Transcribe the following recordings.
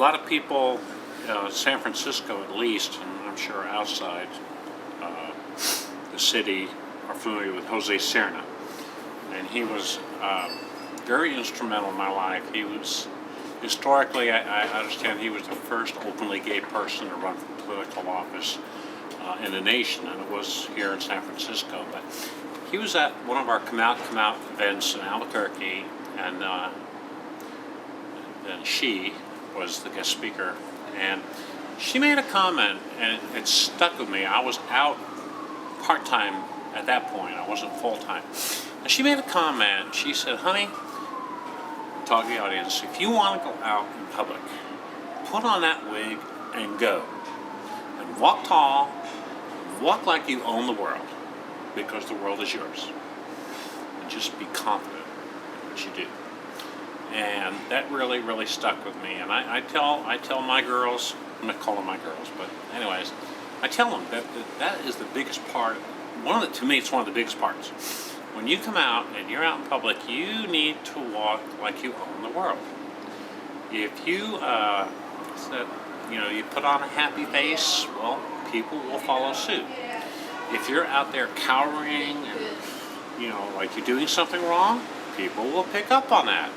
lot of people, San Francisco at least, and I'm sure outside the city, are familiar with Jose Serna. And he was very instrumental in my life. He was, historically, I understand he was the first openly gay person to run for political office in the nation, and it was here in San Francisco. But he was at one of our Come Out events in Albuquerque, and then she was the guest speaker, and she made a comment, and it stuck with me. I was out part-time at that point. I wasn't full-time. And she made a comment. She said, honey, talk to the audience, if you want to go out in public, put on that wig and go. And walk tall, walk like you own the world, because the world is yours. And just be confident in what you do. And that really, really stuck with me. And I tell my girls, I'm not calling my girls, but anyways, I tell them that is the biggest part. To me, it's one of the biggest parts. When you come out and you're out in public, you need to walk like you own the world. If you you put on a happy face, well, people will follow suit. If you're out there cowering and like you're doing something wrong, people will pick up on that.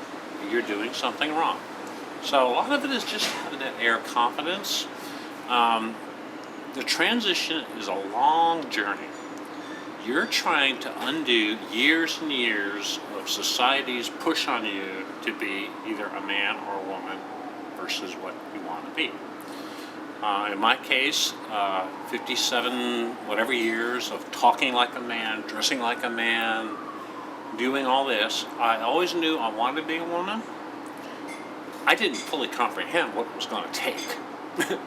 You're doing something wrong. So a lot of it is just having that air of confidence. The transition is a long journey. You're trying to undo years and years of society's push on you to be either a man or a woman versus what you want to be. In my case, 57 whatever years of talking like a man, dressing like a man, doing all this, I always knew I wanted to be a woman. I didn't fully comprehend what it was going to take.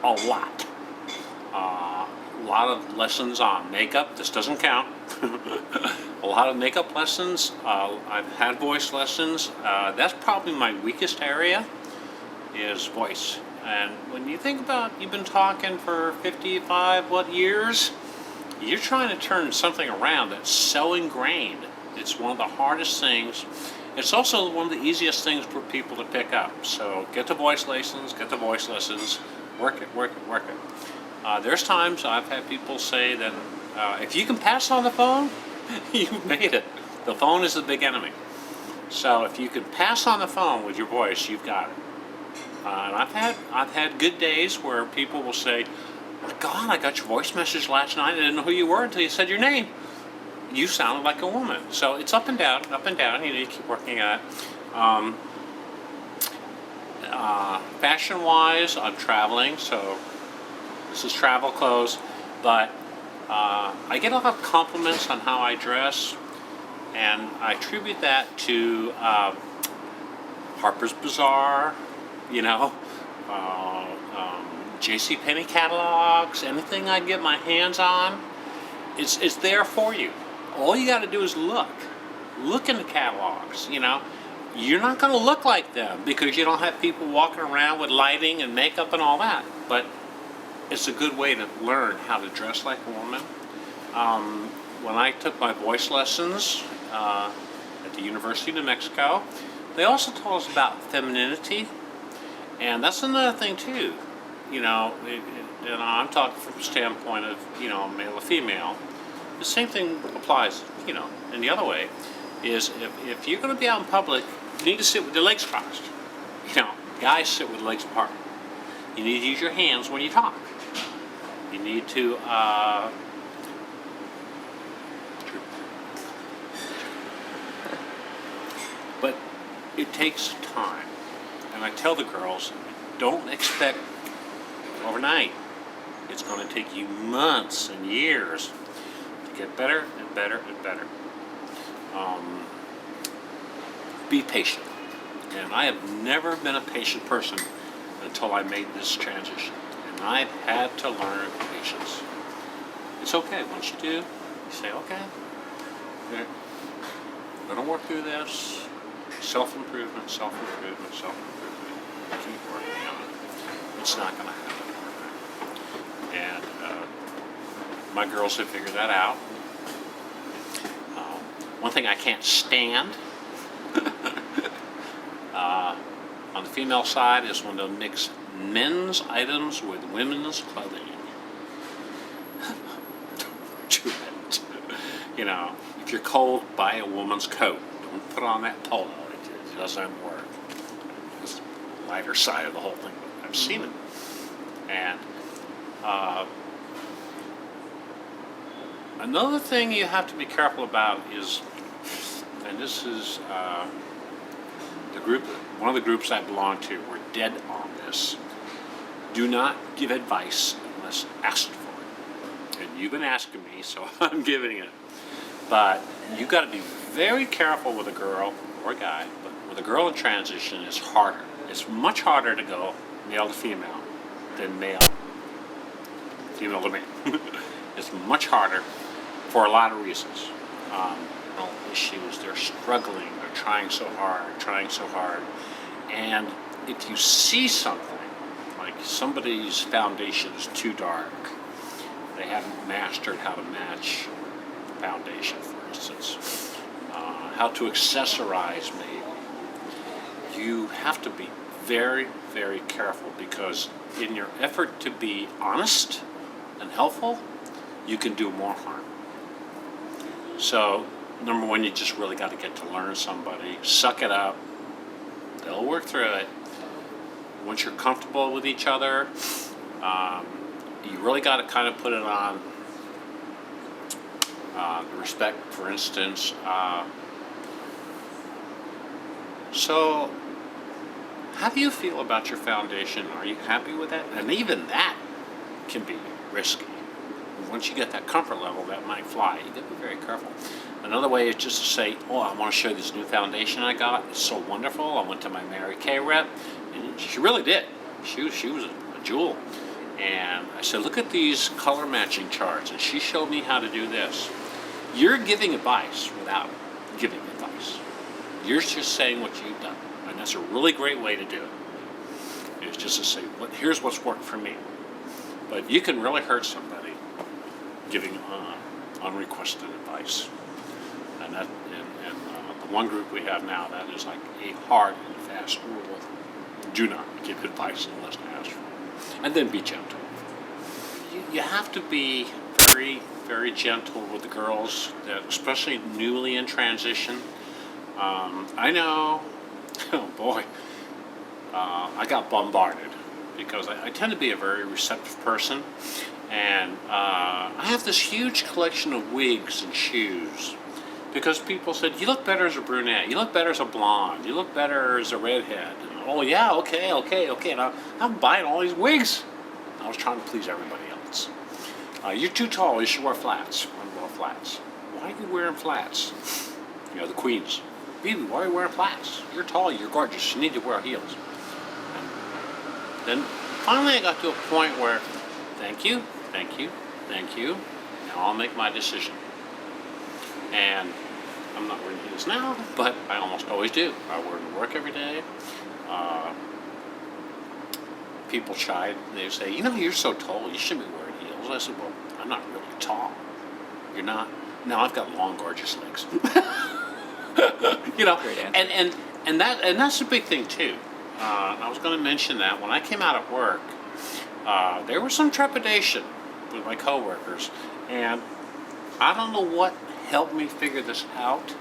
A lot. A lot of lessons on makeup. This doesn't count. A lot of makeup lessons. I've had voice lessons. That's probably my weakest area, is voice. And when you think about, you've been talking for 55 years, you're trying to turn something around that's so ingrained. It's one of the hardest things. It's also one of the easiest things for people to pick up. So get the voice lessons, work it. There's times I've had people say that if you can pass on the phone, you've made it. The phone is the big enemy. So if you can pass on the phone with your voice, you've got it. And I've had good days where people will say, "Oh my God, I got your voice message last night. I didn't know who you were until you said your name. You sounded like a woman." So it's up and down. You need to keep working at it. Fashion-wise, I'm traveling, so this is travel clothes, but I get a lot of compliments on how I dress, and I attribute that to Harper's Bazaar, JCPenney catalogs, anything I get my hands on, it's there for you. All you got to do is look in the catalogs. You're not going to look like them because you don't have people walking around with lighting and makeup and all that, but it's a good way to learn how to dress like a woman. When I took my voice lessons at the University of New Mexico, they also taught us about femininity, and that's another thing too. And I'm talking from the standpoint of male or female. The same thing applies, and the other way is if you're going to be out in public, you need to sit with your legs crossed. Guys sit with legs apart. You need to use your hands when you talk. You need to but it takes time. And I tell the girls, don't expect overnight. It's going to take you months and years to get better and better and better. Be patient. And I have never been a patient person until I made this transition. And I've had to learn patience. It's okay. Once you do, you say, okay, we're going to work through this. Self-improvement. Keep working on it. It's not going to happen overnight. And my girls have figured that out. One thing I can't stand on the female side is when they'll mix men's items with women's clothing. Do it. You know, if you're cold, buy a woman's coat. Don't put on that polo. It doesn't work. It's the lighter side of the whole thing. But I've seen it. And another thing you have to be careful about is, and this is the group, one of the groups I belong to, we're dead on this. Do not give advice unless asked for it. And you've been asking me, so I'm giving it. But you've got to be very careful with a girl or a guy, but with a girl in transition, it's harder. It's much harder to go male to female than female to male. It's much harder for a lot of reasons. Issues, they're struggling, they're trying so hard. And if you see something, like somebody's foundation is too dark, they haven't mastered how to match foundation, for instance, how to accessorize maybe, you have to be very, very careful, because in your effort to be honest and helpful, you can do more harm. So, number one, you just really got to get to learn somebody. Suck it up. They'll work through it. Once you're comfortable with each other, you really got to kind of put it on the respect, for instance. So, how do you feel about your foundation? Are you happy with that? And even that can be risky. Once you get that comfort level, that might fly. You got to be very careful. Another way is just to say, oh, I want to show you this new foundation I got. It's so wonderful. I went to my Mary Kay rep, and she really did. She was a jewel. And I said, look at these color matching charts. And she showed me how to do this. You're giving advice without giving advice. You're just saying what you've done. And that's a really great way to do it. It's just to say, here's what's worked for me. But you can really hurt somebody giving unrequested advice. And that, the one group we have now, that is like a hard and fast rule. Do not give advice unless asked for. And then be gentle. You have to be very, very gentle with the girls, that, especially newly in transition. I know, oh boy, I got bombarded because I tend to be a very receptive person. And I have this huge collection of wigs and shoes because people said, you look better as a brunette, you look better as a blonde, you look better as a redhead. And, oh yeah, okay. And I'm buying all these wigs. I was trying to please everybody else. You're too tall, you should wear flats. I wear flats. Why are you wearing flats? You know, the queens. Baby, why are you wearing flats? You're tall, you're gorgeous, you need to wear heels. And then finally I got to a point where, thank you. Now I'll make my decision. And I'm not wearing heels now, but I almost always do. I wear them to work every day. People chide. They say, you know, you're so tall, you shouldn't be wearing heels. I said, well, I'm not really tall. You're not. Now I've got long, gorgeous legs. You know, and that's a big thing too. I was going to mention that when I came out of work, there was some trepidation with my coworkers, and I don't know what helped me figure this out,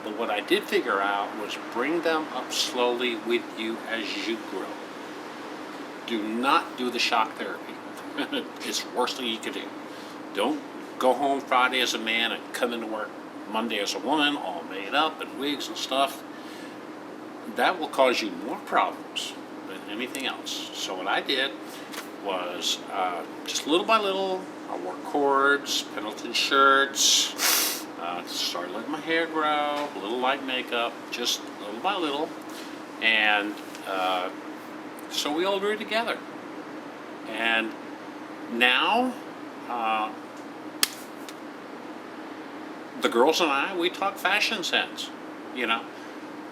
but what I did figure out was bring them up slowly with you as you grow. Do not do the shock therapy. It's the worst thing you could do. Don't go home Friday as a man and come into work Monday as a woman, all made up and wigs and stuff. That will cause you more problems than anything else. So what I did was just little by little, I wore cords, Pendleton shirts, started letting my hair grow, a little light makeup, just little by little, and so we all grew together. And now, the girls and I, we talk fashion sense, you know.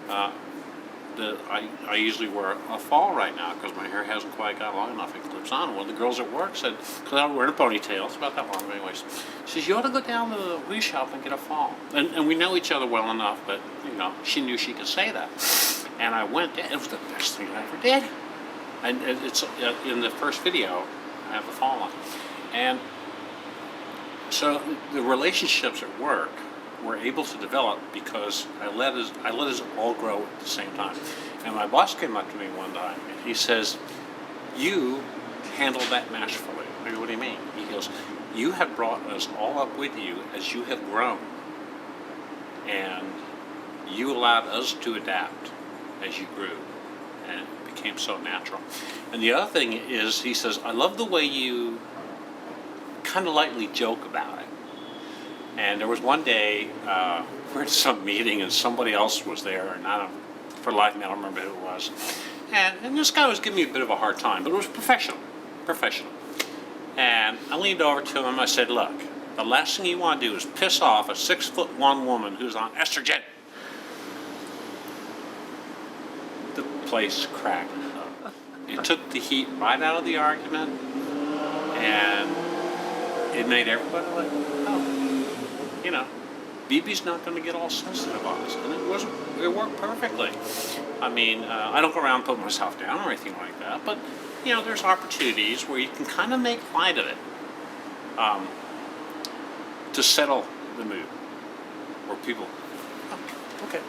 I usually wear a fall right now because my hair hasn't quite got long enough. It clips on. One of the girls at work said, because I'm wearing a ponytail, it's about that long anyways, she says, you ought to go down to the wig shop and get a fall. And we know each other well enough, but, you know, she knew she could say that. And I went there. It was the best thing I ever did. And it's in the first video, I have the follow-on. And so the relationships at work were able to develop because I let us all grow at the same time. And my boss came up to me one time and he says, "You handled that masterfully." I go, "What do you mean?" He goes, "You have brought us all up with you as you have grown. And you allowed us to adapt as you grew. And it became so natural." And the other thing is, he says, "I love the way you kind of lightly joke about it." And there was one day, we were at some meeting and somebody else was there, and I don't, for life of me, I don't remember who it was. And this guy was giving me a bit of a hard time, but it was professional. And I leaned over to him, I said, "Look, the last thing you want to do is piss off a 6'1" woman who's on estrogen." The place cracked up. It took the heat right out of the argument, and it made everybody like, "Oh, you know, BB's not going to get all sensitive on us." And it worked perfectly. I mean, I don't go around putting myself down or anything like that, but, you know, there's opportunities where you can kind of make light of it to settle the mood, where people, "Oh, okay."